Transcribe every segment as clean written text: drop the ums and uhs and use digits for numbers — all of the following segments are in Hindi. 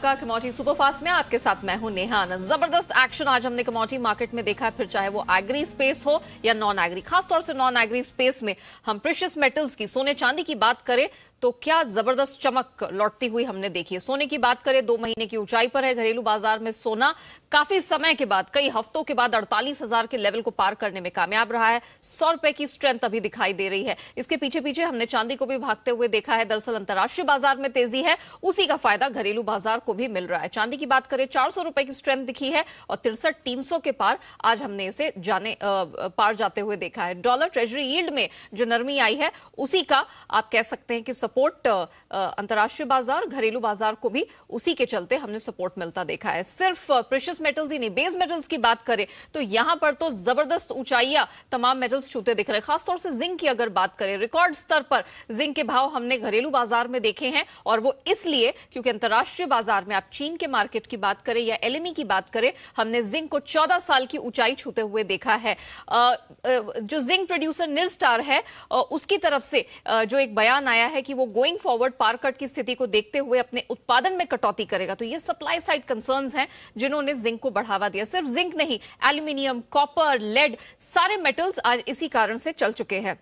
आपका कमोडिटी सुपरफास्ट में। आपके साथ मैं हूं नेहा। जबरदस्त एक्शन आज हमने कमोडिटी मार्केट में देखा है, फिर चाहे वो एग्री स्पेस हो या नॉन एग्री। खासतौर से नॉन एग्री स्पेस में हम प्रेशियस मेटल्स की, सोने चांदी की बात करें तो क्या जबरदस्त चमक लौटती हुई हमने देखी है। सोने की बात करें 2 महीने की ऊंचाई पर है। घरेलू बाजार में सोना काफी समय के बाद, कई हफ्तों के बाद 48,000 के लेवल को पार करने में कामयाब रहा है। 100 रुपए की स्ट्रेंथ अभी दिखाई दे रही है। इसके पीछे पीछे हमने चांदी को भी भागते हुए देखा है। दरअसल अंतर्राष्ट्रीय बाजार में तेजी है, उसी का फायदा घरेलू बाजार को भी मिल रहा है। चांदी की बात करें 400 रुपए की स्ट्रेंथ दिखी है और 63,300 के पार आज हमने इसे पार जाते हुए देखा है। डॉलर ट्रेजरी यील्ड में जो नरमी आई है उसी का आप कह सकते हैं कि सपोर्ट अंतर्राष्ट्रीय बाजार, घरेलू बाजार को भी उसी के चलते हमने सपोर्ट मिलता देखा है। सिर्फ प्रेशियस मेटल्स ही नहीं, बेस मेटल्स की बात करें तो यहां पर तो जबरदस्त ऊंचाइयां तमाम मेटल्स छूते दिख रहे हैं। खासतौर से जिंक की अगर बात करें, रिकॉर्ड स्तर पर जिंक के भाव हमने घरेलू बाजार में देखे हैं और वो इसलिए क्योंकि अंतर्राष्ट्रीय बाजार में आप चीन के मार्केट की बात करें या एलएमई की बात करें, हमने जिंक को 14 साल की ऊंचाई छूते हुए देखा है। जो जिंक प्रोड्यूसर निरस्टार है उसकी तरफ से जो एक बयान आया है कि वो गोइंग फॉरवर्ड पार कट की स्थिति को देखते हुए अपने उत्पादन में कटौती करेगा। तो ये सप्लाई साइड कंसर्न्स हैं जिन्होंने जिंक को बढ़ावा दिया। सिर्फ जिंक नहीं, एल्यूमिनियम, कॉपर, लेड, सारे मेटल्स आज इसी कारण से चल चुके हैं।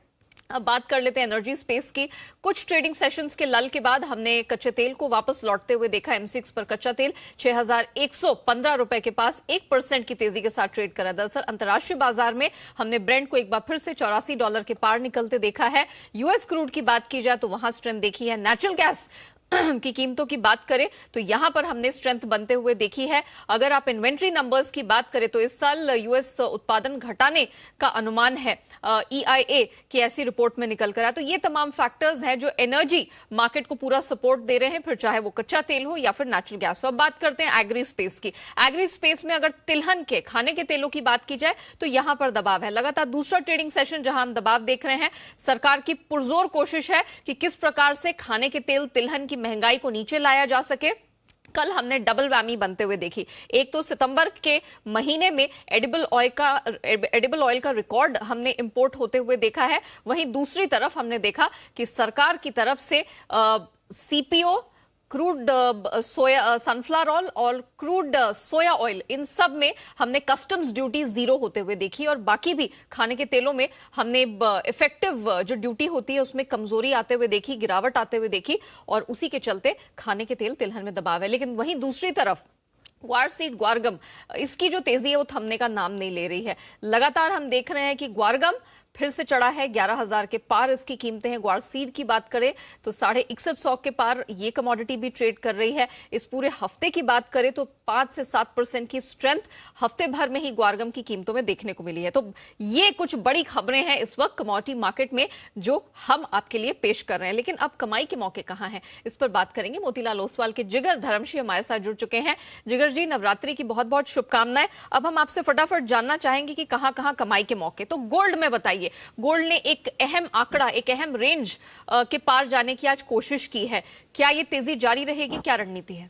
अब बात कर लेते हैं एनर्जी स्पेस की। कुछ ट्रेडिंग सेशंस के लल के बाद हमने कच्चे तेल को वापस लौटते हुए देखा। एमसीएक्स पर कच्चा तेल 6,115 रुपए के पास 1% की तेजी के साथ ट्रेड करा। दरअसल अंतर्राष्ट्रीय बाजार में हमने ब्रेंट को एक बार फिर से $84 के पार निकलते देखा है। यूएस क्रूड की बात की जाए तो वहां स्ट्रेंथ देखी है। नेचुरल गैस की कीमतों की बात करें तो यहां पर हमने स्ट्रेंथ बनते हुए देखी है। अगर आप इन्वेंट्री नंबर्स की बात करें तो इस साल यूएस उत्पादन घटाने का अनुमान है, ईआईए की ऐसी रिपोर्ट में निकल कर आया। तो ये तमाम फैक्टर्स हैं जो एनर्जी मार्केट को पूरा सपोर्ट दे रहे हैं, फिर चाहे वो कच्चा तेल हो या फिर नेचुरल गैस हो। अब बात करते हैं एग्री स्पेस की। एग्री स्पेस में अगर तिलहन के, खाने के तेलों की बात की जाए तो यहां पर दबाव है। लगातार दूसरा ट्रेडिंग सेशन जहां हम दबाव देख रहे हैं। सरकार की पुरजोर कोशिश है कि किस प्रकार से खाने के तेल, तिलहन की महंगाई को नीचे लाया जा सके। कल हमने डबल वैमी बनते हुए देखी। एक तो सितंबर के महीने में एडिबल ऑयल का रिकॉर्ड हमने इंपोर्ट होते हुए देखा है। वहीं दूसरी तरफ हमने देखा कि सरकार की तरफ से सीपीओ, क्रूड सोया, सनफ्लावर ऑयल और क्रूड सोया ऑयल, इन सब में हमने कस्टम्स ड्यूटी 0 होते हुए देखी और बाकी भी खाने के तेलों में हमने इफेक्टिव जो ड्यूटी होती है उसमें कमजोरी आते हुए देखी, गिरावट आते हुए देखी और उसी के चलते खाने के तेल, तिलहन में दबाव है। लेकिन वहीं दूसरी तरफ ग्वार सीड, ग्वारगम, इसकी जो तेजी है वो थमने का नाम नहीं ले रही है। लगातार हम देख रहे हैं कि ग्वारगम फिर से चढ़ा है, 11,000 के पार इसकी कीमतें हैं। ग्वार सीड की बात करें तो 6150 के पार ये कमोडिटी भी ट्रेड कर रही है। इस पूरे हफ्ते की बात करें तो 5 से 7% की स्ट्रेंथ हफ्ते भर में ही ग्वारगम की कीमतों में देखने को मिली है। तो ये कुछ बड़ी खबरें हैं इस वक्त कमोडिटी मार्केट में जो हम आपके लिए पेश कर रहे हैं। लेकिन अब कमाई के मौके कहां हैं, इस पर बात करेंगे। मोतीलाल ओसवाल के जिगर धर्मशी हमारे साथ जुड़ चुके हैं। जिगर जी, नवरात्रि की बहुत बहुत शुभकामनाएं। अब हम आपसे फटाफट जानना चाहेंगे कि कहां कहां कमाई के मौके। तो गोल्ड में बताइए, गोल्ड ने एक अहम आंकड़ा, एक अहम रेंज के पार जाने की आज कोशिश की है। क्या ये तेजी जारी रहेगी, क्या रणनीति है?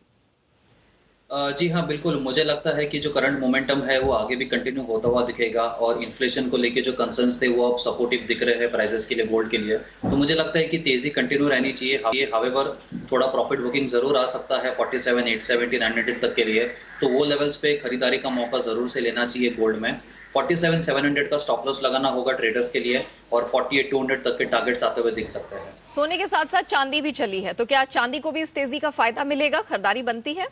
जी हाँ, बिल्कुल। मुझे लगता है कि जो करंट मोमेंटम है वो आगे भी कंटिन्यू होता हुआ दिखेगा और इन्फ्लेशन को लेके जो कंसर्न्स थे वो अब सपोर्टिव दिख रहे हैं प्राइसेस के लिए, गोल्ड के लिए। तो मुझे लगता है कि तेजी कंटिन्यू रहनी चाहिए। हावेवर थोड़ा प्रॉफिट बुकिंग जरूर आ सकता है 47,870, 900 तक के लिए। तो वो लेवल्स पे खरीदारी का मौका जरूर से लेना चाहिए गोल्ड में। 47,700 का स्टॉप लॉस लगाना होगा ट्रेडर्स के लिए और 48,200 तक के टारगेट्स आते हुए दिख सकते हैं। सोने के साथ साथ चांदी भी चली है, तो क्या चांदी को भी इस तेजी का फायदा मिलेगा, खरीदारी बनती है?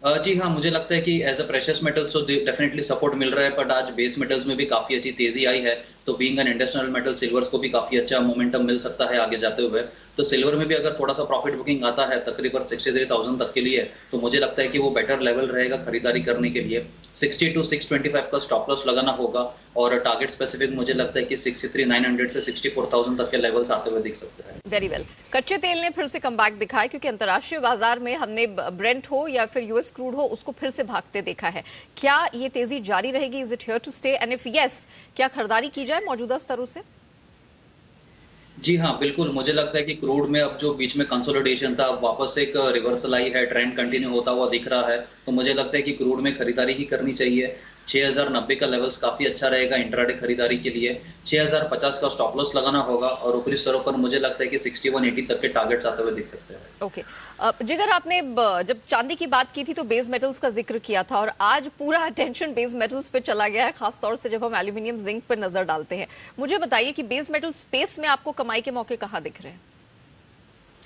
जी हाँ, मुझे लगता है कि एज अ प्रेशियस मेटल तो डेफिनेटली सपोर्ट मिल रहा है, बट आज बेस मेटल्स में भी काफी अच्छी तेजी आई है। तो being an industrial metal, silvers को भी काफी अच्छा मोमेंटम मिल सकता है आगे जाते हुए। तो सिल्वर में भी अगर थोड़ा सा प्रॉफिट बुकिंग आता है तकरीबन 63,000 तक के लिए, तो मुझे लगता है कि वो बेटर लेवल रहेगा खरीदारी करने के लिए। 60 to 625 का स्टॉप लॉस लगाना होगा और टारगेट स्पेसिफिक मुझे लगता है कि 63,900 से 64,000 तक के लेवल्स आते हुए दिख सकते हैं। Very well. कच्चे तेल ने फिर से कमबैक दिखाया क्योंकि अंतर्राष्ट्रीय बाजार में हमने ब्रेंट हो या फिर यूएस क्रूड हो उसको फिर से भागते देखा है। क्या ये तेजी जारी रहेगी? Is it here to stay and if yes, क्या खरीदारी की जाए मौजूदा स्तरों से? जी हाँ, बिल्कुल। मुझे लगता है कि क्रूड में अब जो बीच में कंसोलिडेशन था, अब वापस एक रिवर्सल आई है, ट्रेंड कंटिन्यू होता हुआ दिख रहा है। तो मुझे लगता है कि क्रूड में खरीदारी ही करनी चाहिए। 6090 का लेवल्स काफ़ी अच्छा रहेगा इंट्राडे खरीदारी के लिए। 6050 का स्टॉप लॉस लगाना होगा और ऊपरी स्तरों पर मुझे लगता है कि 6180 तक के टारगेट्स आते हुए दिख सकते हैं। ओके। जिगर, आपने जब चांदी की बात की थी तो बेस मेटल्स का जिक्र किया था और आज पूरा अटेंशन बेस मेटल्स पे चला गया है, खासतौर से जब हम एल्यूमिनियम जिंक पर नजर डालते हैं। मुझे बताइए कि बेस मेटल स्पेस में आपको कमाई के मौके कहाँ दिख रहे हैं?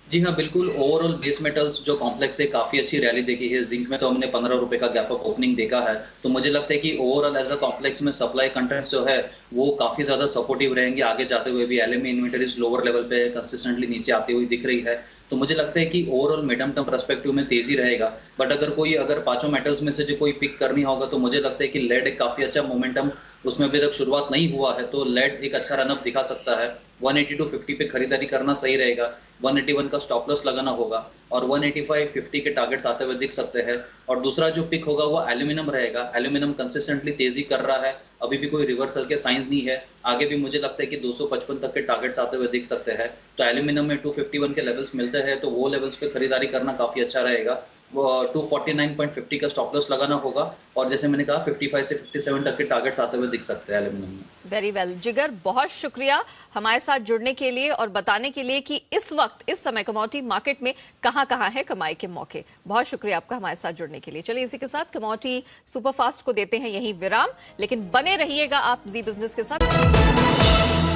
जी हाँ, बिल्कुल ओवरऑल बेस मेटल्स जो कॉम्प्लेक्स है काफ़ी अच्छी रैली देखी है। ज़िंक में तो हमने ₹15 का गैप अप ओपनिंग देखा है। तो मुझे लगता है कि ओवरऑल एज़ अ कॉम्प्लेक्स में सप्लाई कंटेंट्स जो है वो काफ़ी ज़्यादा सपोर्टिव रहेंगे आगे जाते हुए भी। एलएमई इन्वेंटरीज़ लोअर लेवल पे कंसिस्टेंटली नीचे आती हुई दिख रही है। तो मुझे लगता है कि ओवरऑल मीडियम टर्म पर्सपेक्टिव में तेज़ी रहेगा। बट अगर पाँचों मेटल्स में से जो कोई पिक करनी होगा तो मुझे लगता है कि लेड एक काफ़ी अच्छा मोमेंटम उसमें अभी तक शुरुआत नहीं हुआ है, तो लेड एक अच्छा रन अप दिखा सकता है। 180-50 पे खरीदारी करना सही रहेगा। 181 का स्टॉप लॉस लगाना होगा और 185-50 के टारगेट्स आते हुए दिख सकते हैं। और दूसरा जो पिक होगा वो एल्यूमिनियम रहेगा। एल्यूमिनियम कंसिस्टेंटली तेज़ी कर रहा है, अभी भी कोई रिवर्सल के साइंस नहीं है। आगे भी मुझे लगता है कि 255 तक के टारगेट्स आते हुए दिख सकते हैं। तो एल्यूमिनियम में 251 के लेवल्स मिलते हैं, तो वो लेवल्स पे खरीदारी करना काफ़ी अच्छा रहेगा। वो 249.50 का स्टॉप लॉस लगाना होगा और जैसे मैंने कहा 55 से 57 तक के टारगेट्स आते हुए दिख सकते हैं एल्यूमिनियम में। वेरी वेल जिगर, बहुत शुक्रिया हमारे साथ जुड़ने के लिए और बताने के लिए कि इस वक्त इस समय कमोडिटी मार्केट में कहां कहां है कमाई के मौके। बहुत शुक्रिया आपका हमारे साथ जुड़ने के लिए। चलिए इसी के साथ कमोडिटी सुपरफास्ट को देते हैं यही विराम, लेकिन बने रहिएगा आप जी बिजनेस के साथ।